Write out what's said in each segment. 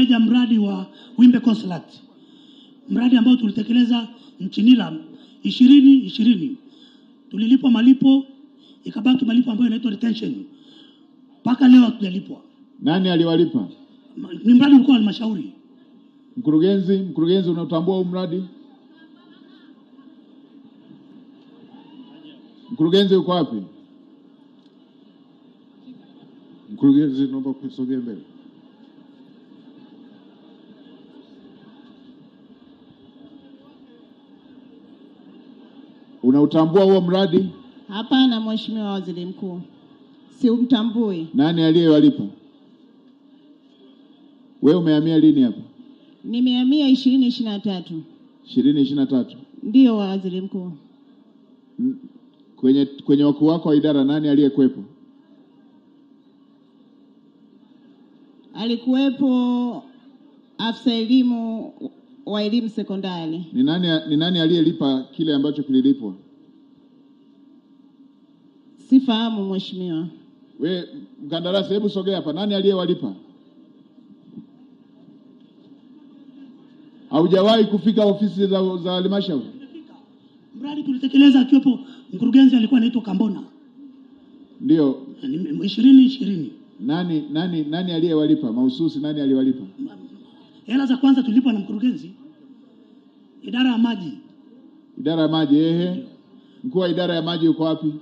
meneja mradi wa Wimbe Consulate, mradi ambao tulitekeleza nchini Iran 2020. Tulilipwa malipo, ikabaki malipo ambayo inaitwa retention. Paka leo hatujalipwa. Nani aliwalipa? Ni mradi ulikuwa halmashauri. Mkurugenzi unatambua huu mradi? Mkurugenzi uko wapi? Mkurugenzi, naomba kusogea mbele. Unautambua huo mradi? Hapana, Mheshimiwa Waziri Mkuu. Si umtambui. Nani aliyewalipa? Wewe umehamia lini hapa? Nimehamia 2023. 2023. Ndio Waziri Mkuu. Kwenye wakuu wako wa idara nani aliyekuwepo? Alikuwepo afisa elimu wa elimu sekondari. Ni nani aliyelipa kile ambacho kililipwa? Sifahamu Mheshimiwa. We mkandarasi, hebu sogea hapa. Nani aliyewalipa? Haujawahi kufika ofisi za halmashauri? Mradi tulitekeleza akiwepo mkurugenzi alikuwa anaitwa Kambona. Ndio. 2020. Nani aliyewalipa? Mahususi nani aliyewalipa? Hela za kwanza tulipwa na mkurugenzi. Idara ya maji. Idara ya maji, ehe. Mkuu wa idara ya maji uko wapi?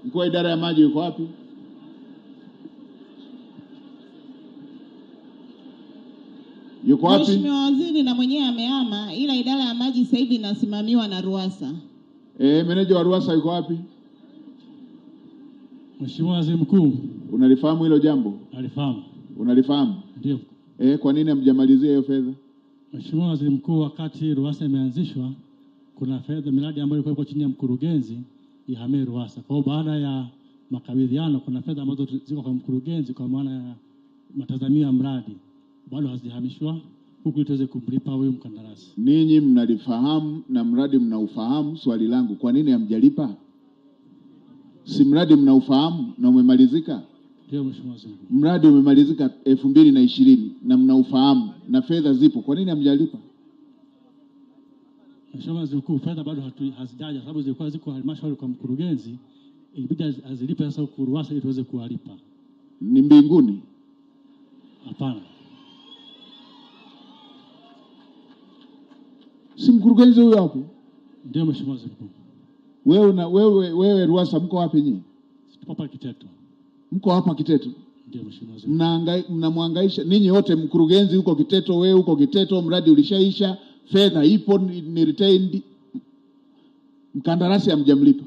Mkuu wa idara ya maji uko wapi? Yuko wapi? Mheshimiwa Waziri na mwenyewe amehama, ila idara ya maji sasa hivi inasimamiwa na Ruwasa. Meneja wa Ruwasa yuko wapi? Mheshimiwa Waziri Mkuu. Unalifahamu hilo jambo? Nalifahamu. Unalifahamu? Ndio. Kwa nini hamjamalizia hiyo fedha? Mheshimiwa Waziri Mkuu, wakati Ruwasa imeanzishwa kuna fedha miradi ambayo ilikuwa chini ya mkurugenzi ihamie Ruwasa. Kwa hiyo baada ya makabidhiano kuna fedha ambazo ziko kwa mkurugenzi kwa maana ya matazamio ya mradi bado hazihamishwa huku tuweze kumlipa huyu mkandarasi. Ninyi mnalifahamu na mradi mnaufahamu. Swali langu, kwa nini hamjalipa? Si mradi mnaufahamu na umemalizika? Ndio Mheshimiwa Waziri Mkuu. Mradi umemalizika 2020 na mnaufahamu na fedha zipo. Kwa nini hamjalipa? Mheshimiwa Waziri Mkuu, fedha bado hazijaja sababu zilikuwa ziko halmashauri kwa mkurugenzi, ilibidi azilipe sasa huku Ruwasa ili tuweze kuwalipa. Ni mbinguni? Hapana. Si mkurugenzi huyo hapo? Ndio Mheshimiwa Waziri Mkuu. Wewe Ruwasa mko wapi nyinyi? Tupo hapa Kiteto. Mko hapa Kiteto? Ndio Mheshimiwa Waziri Mkuu. Mnamhangaisha ninyi wote, mkurugenzi huko Kiteto, wewe huko Kiteto, mradi ulishaisha, fedha ipo, ni retained, mkandarasi hamjamlipa.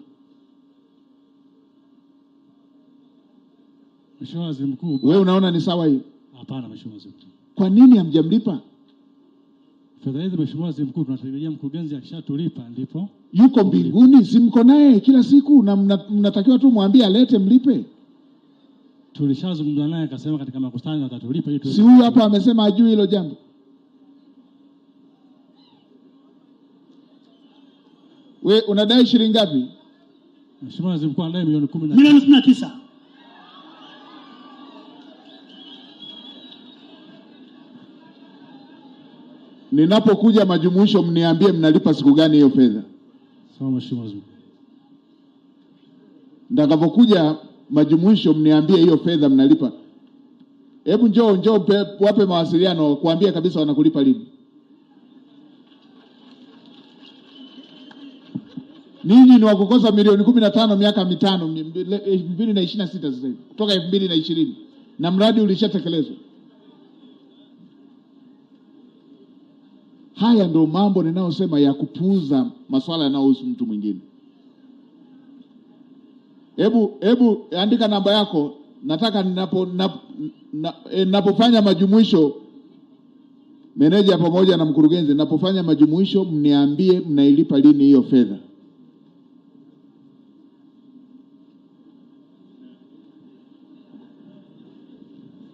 Mheshimiwa Waziri Mkuu. Wewe unaona ni sawa hiyo? Hapana Mheshimiwa Waziri Mkuu. Kwa nini hamjamlipa? Fedha hizi Mheshimiwa Waziri Mkuu tunatarajia mkurugenzi akishatulipa ndipo. Yuko mbinguni, si mko naye kila siku na mnatakiwa tu mwambie alete mlipe. Tulishazungumza naye akasema katika makusanyo atatulipa ili. Si huyu hapa amesema ajui hilo jambo. Wewe unadai shilingi ngapi? Mheshimiwa Waziri Mkuu anadai milioni 19. Milioni 19. Ninapokuja majumuisho mniambie mnalipa siku gani hiyo fedha. Sawa Mheshimiwa Waziri Mkuu. Ndakapokuja majumuisho mniambie hiyo fedha mnalipa. Hebu njoo wape mawasiliano kuambia kabisa wanakulipa lini. Ninyi ni wakukosa milioni 15 miaka mitano 2026 sasa hivi. Kutoka 2020 na mradi ulishatekelezwa. Haya ndio mambo ninayosema ya kupuuza masuala yanayohusu mtu mwingine. Hebu andika namba yako. Nataka ninapofanya majumuisho, meneja pamoja na mkurugenzi, ninapofanya majumuisho mniambie mnailipa lini hiyo fedha.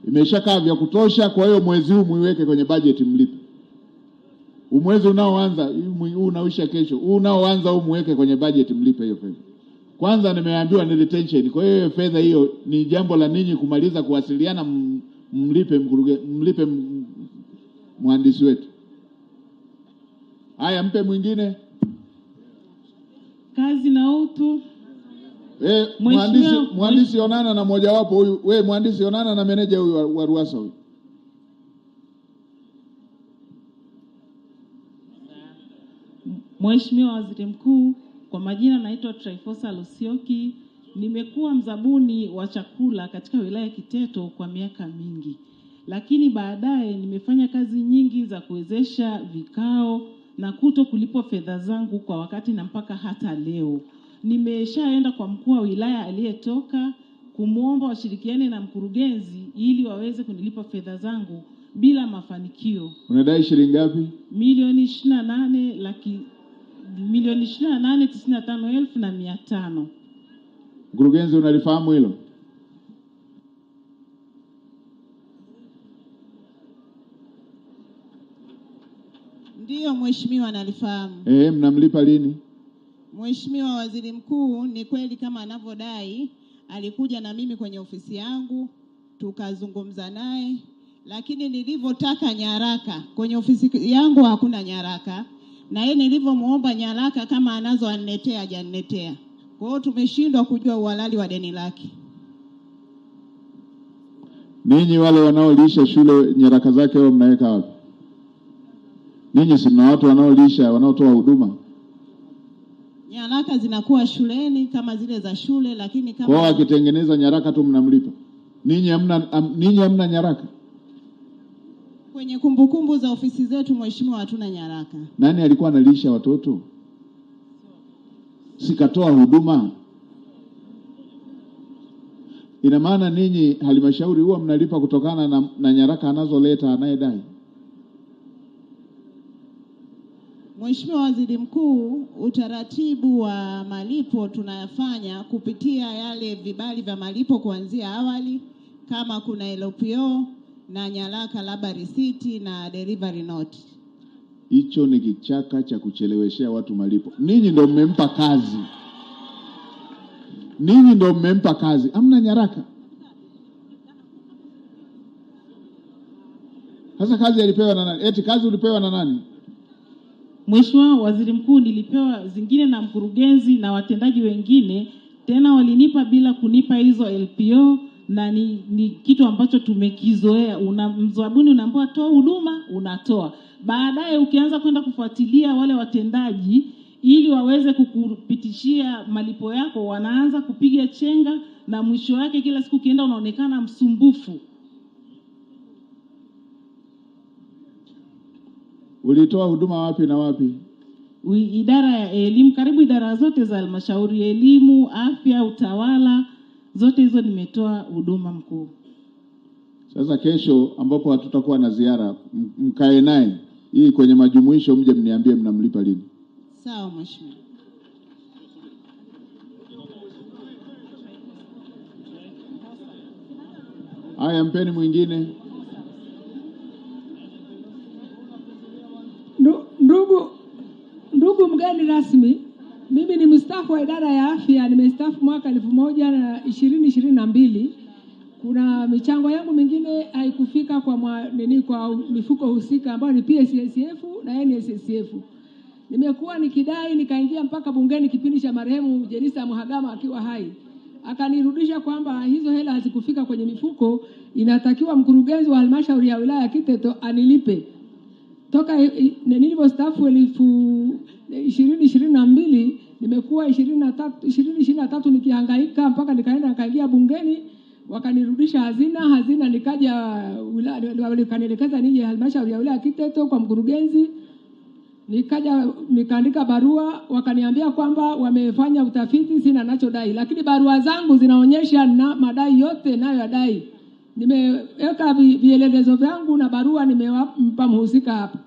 Imeshakaa vya kutosha, kwa hiyo mwezi huu muiweke kwenye budget mlipe. Mwezi unaoanza huu unaisha kesho, huu unaoanza huu muweke kwenye budget mlipe hiyo fedha. Kwanza nimeambiwa ni retention. Kwa hiyo fedha hiyo ni jambo la ninyi kumaliza kuwasiliana, mlipe mhandisi wetu. Haya, mpe mwingine. Kazi na utu. Mhandisi onana na mmoja wapo huyu. Wewe mhandisi onana na meneja huyu wa RUWASA huyu. Mheshimiwa Waziri Mkuu, kwa majina naitwa Tryphosa Lusioki. Nimekuwa mzabuni wa chakula katika wilaya Kiteto kwa miaka mingi. Lakini baadaye nimefanya kazi nyingi za kuwezesha vikao na kuto kulipwa fedha zangu kwa wakati na mpaka hata leo. Nimeshaenda kwa mkuu wa wilaya aliyetoka kumuomba washirikiane na mkurugenzi ili waweze kunilipa fedha zangu bila mafanikio. Unadai shilingi ngapi? Milioni 28,95,500. Mkurugenzi, unalifahamu hilo? Ndiyo Mheshimiwa, nalifahamu. Mnamlipa lini? Mheshimiwa Waziri Mkuu, ni kweli kama anavyodai, alikuja na mimi kwenye ofisi yangu tukazungumza naye, lakini nilivyotaka nyaraka kwenye ofisi yangu hakuna nyaraka, na yeye nilivyomuomba nyaraka kama anazo aniletea hajaniletea. Kwa hiyo tumeshindwa kujua uhalali wa deni lake. Ninyi wale wanaolisha shule nyaraka zake wao mnaweka wapi? Ninyi si mna watu wanaolisha, wanaotoa huduma? Nyaraka zinakuwa shuleni kama zile za shule, lakini kama kwa akitengeneza nyaraka tu mnamlipa. Ninyi hamna nyaraka? Kwenye kumbukumbu za ofisi zetu Mheshimiwa hatuna nyaraka. Nani alikuwa analisha watoto? Sikatoa huduma. Ina maana ninyi halmashauri huwa mnalipa kutokana na nyaraka anazoleta anayedai. Mheshimiwa Waziri Mkuu, utaratibu wa malipo tunayafanya kupitia yale vibali vya malipo kuanzia awali, kama kuna LPO na nyaraka labda risiti na delivery note. Hicho ni kichaka cha kucheleweshea watu malipo. Ninyi ndio mmempa kazi. Hamna nyaraka. Sasa kazi alipewa na nani? Kazi ulipewa na nani? Mheshimiwa Waziri Mkuu, nilipewa zingine na mkurugenzi na watendaji wengine, tena walinipa bila kunipa hizo LPO, na ni kitu ambacho tumekizoea. Mzabuni unaambiwa toa huduma, unatoa. Baadaye ukianza kwenda kufuatilia wale watendaji ili waweze kukupitishia malipo yako, wanaanza kupiga chenga, na mwisho wake kila siku kienda unaonekana msumbufu. Ulitoa huduma wapi na wapi? Idara ya elimu, karibu idara zote za halmashauri, elimu, afya, utawala, zote hizo nimetoa huduma mkuu. Sasa kesho ambapo hatutakuwa na ziara, mkae naye hii kwenye majumuisho, mje mniambie mnamlipa lini. Sawa Mheshimiwa. Haya, mpeni mwingine. Ndugu mgeni rasmi, mimi ni mstaafu wa idara ya afya, nimestaafu mwaka 2022. Kuna michango yangu mingine haikufika kwa mifuko husika ambayo ni PSSF na NSSF. Nimekuwa nikidai, nikaingia mpaka bungeni kipindi cha marehemu Jenista Mhagama akiwa hai. Akanirudisha kwamba hizo hela hazikufika kwenye mifuko, inatakiwa mkurugenzi wa halmashauri ya wilaya Kiteto anilipe. Toka nilipostaafu 2022 nimekuwa 2023 nikihangaika mpaka nikaingia bungeni, wakanirudisha hazina nikaja wakanielekeza nije halmashauri ya wilaya Kiteto kwa mkurugenzi. Nikaandika barua, wakaniambia kwamba wamefanya utafiti, sina nachodai, lakini barua zangu zinaonyesha na madai yote nayo yadai. Nimeweka vielelezo vyangu na barua nimempa mhusika hapa.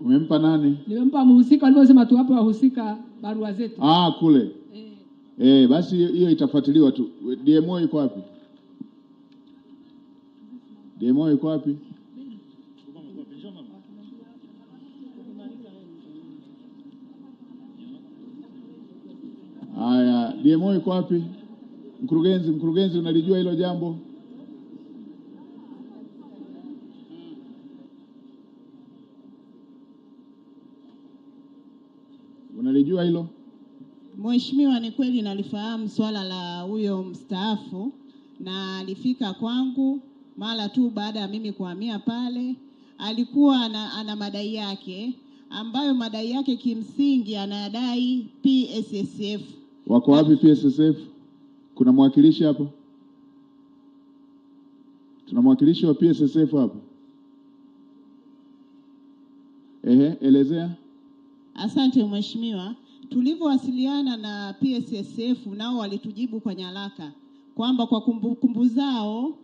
Umempa nani? Nimempa mhusika, aliposema tu hapa wahusika barua zetu. Kule. Basi hiyo itafuatiliwa tu. DMO yuko wapi? DMO yuko wapi? Haya, DMO iko wapi? Mkurugenzi unalijua hilo jambo? Unalijua hilo? Mheshimiwa, ni kweli nalifahamu swala la huyo mstaafu, na alifika kwangu mara tu baada ya mimi kuhamia pale. Alikuwa ana madai yake, ambayo madai yake kimsingi anadai PSSF. Wako wapi PSSF? Kuna mwakilishi hapa? Tuna mwakilishi wa PSSF hapa? Elezea. Asante Mheshimiwa. Tulivyowasiliana na PSSF, nao walitujibu kwa nyaraka kwamba kwa kumbukumbu zao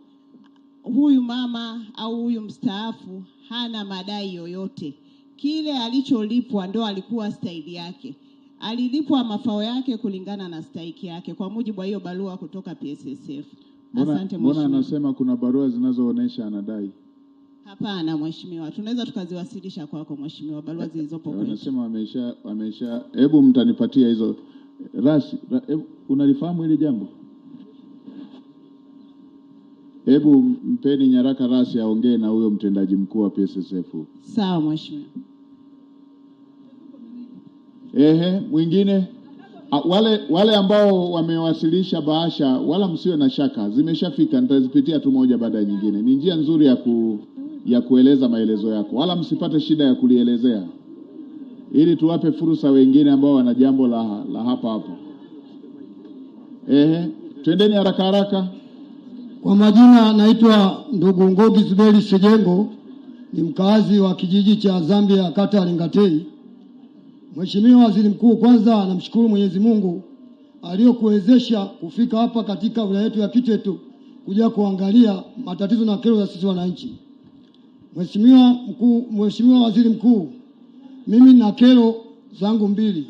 huyu mama au huyu mstaafu hana madai yoyote. Kile alicholipwa ndo alikuwa stahili yake. Alilipwa mafao yake kulingana na stahiki yake kwa mujibu wa hiyo barua kutoka PSSF. Asante Mheshimiwa. Mbona anasema kuna barua zinazoonesha anadai? Hapana Mheshimiwa, tunaweza tukaziwasilisha kwako Mheshimiwa, barua zilizopo kwetu. Wanasema wamesha. Hebu mtanipatia hizo. Rasi, unalifahamu hili jambo? Hebu mpeni nyaraka Rasi aongee na huyo mtendaji mkuu wa PSSF. Sawa Mheshimiwa. Mwingine? Wale ambao wamewasilisha bahasha, wala msiwe na shaka, zimeshafika, nitazipitia tu moja baada ya nyingine. Ni njia nzuri ya kueleza maelezo yako, wala msipate shida ya kulielezea, ili tuwape fursa wengine ambao wana jambo la hapa. Twendeni haraka. Kwa majina naitwa ndugu Ngogi Zuberi Sejengo, ni mkazi wa kijiji cha Zambia, kata Lingatei. Mheshimiwa Waziri Mkuu, kwanza namshukuru Mwenyezi Mungu aliyokuwezesha kufika hapa katika wilaya yetu ya Kiteto kuja kuangalia matatizo na kero za sisi wananchi. Mheshimiwa Waziri Mkuu, mimi na kero zangu mbili.